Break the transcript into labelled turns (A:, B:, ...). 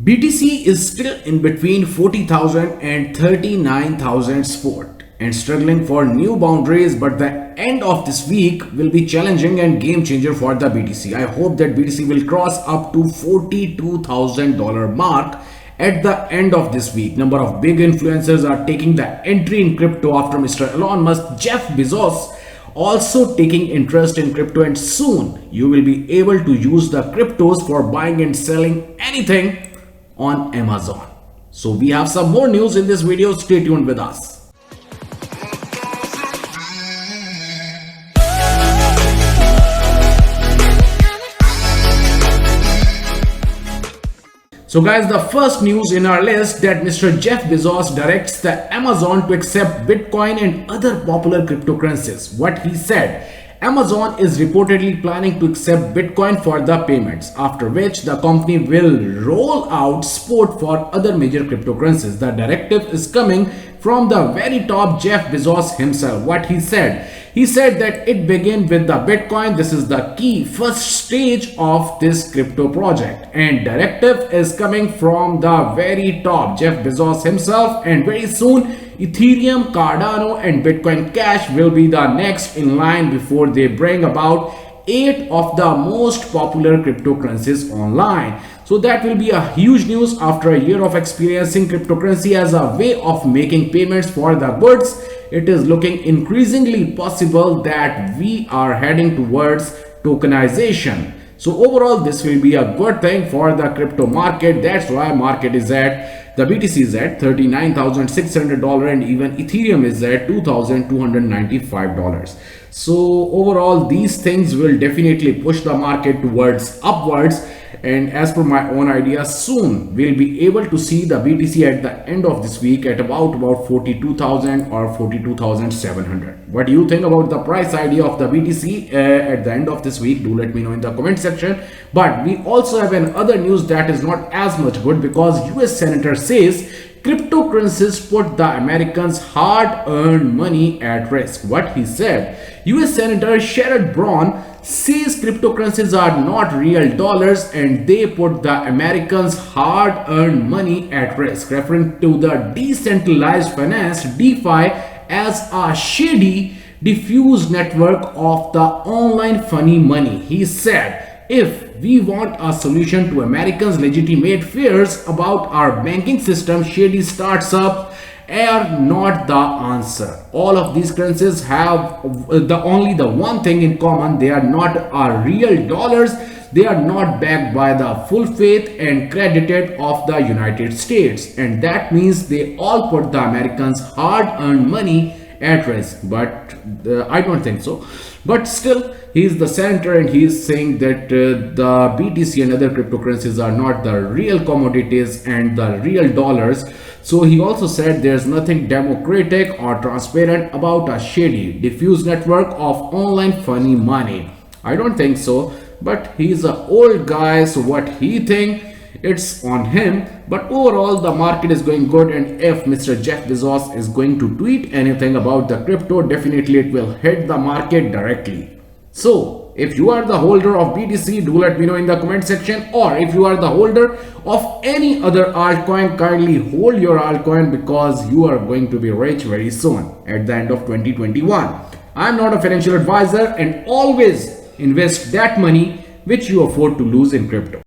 A: BTC is still in between 40,000 and 39,000 support and struggling for new boundaries, but the end of this week will be challenging and game changer for the BTC. I hope that BTC will cross up to $42,000 mark at the end of this week. Number of big influencers are taking the entry in crypto after Mr. Elon Musk, Jeff Bezos also taking interest in crypto, and soon you will be able to use the cryptos for buying and selling anything on Amazon. So we have some more news in this video. Stay tuned with us. So guys, the first news in our list that Mr. Jeff Bezos directs the Amazon to accept Bitcoin and other popular cryptocurrencies. What he said: Amazon is reportedly planning to accept Bitcoin for the payments, after which the company will roll out support for other major cryptocurrencies. The directive is coming from the very top, Jeff Bezos himself. What he said? He said that it began with the Bitcoin. This is the key first stage of this crypto project, and directive is coming from the very top, Jeff Bezos himself, and very soon Ethereum, Cardano and Bitcoin Cash will be the next in line before they bring about 8 of the most popular cryptocurrencies online. So that will be a huge news after a year of experiencing cryptocurrency as a way of making payments for the goods. It is looking increasingly possible that we are heading towards tokenization. So overall, this will be a good thing for the crypto market. That's why market is at, the BTC is at $39,600 and even Ethereum is at $2,295. So overall, these things will definitely push the market towards upwards. And as per my own idea, soon we'll be able to see the BTC at the end of this week at about 42,000 or 42,700. What do you think about the price idea of the BTC at the end of this week? Do let me know in the comment section. But we also have another news that is not as much good, because US Senator says cryptocurrencies put the Americans' hard-earned money at risk. What he said? US Senator Sherrod Brown says cryptocurrencies are not real dollars and they put the Americans' hard-earned money at risk, referring to the decentralized finance DeFi as a shady, diffuse network of the online funny money. He said, if we want a solution to Americans' legitimate fears about our banking system, shady startups are not the answer. All of these currencies have only the one thing in common: they are not real dollars. They are not backed by the full faith and credited of the United States, and that means they all put the Americans' hard-earned money at risk. But I don't think so. But still, he is the senator and he is saying that the BTC and other cryptocurrencies are not the real commodities and the real dollars. So he also said there's nothing democratic or transparent about a shady, diffuse network of online funny money. I don't think so, but he's an old guy, so what he thinks, it's on him. But overall, the market is going good, and if Mr. Jeff Bezos is going to tweet anything about the crypto, definitely it will hit the market directly. So if you are the holder of BTC, do let me know in the comment section, or if you are the holder of any other altcoin, kindly hold your altcoin, because you are going to be rich very soon at the end of 2021. I'm not a financial advisor, and always invest that money which you afford to lose in crypto.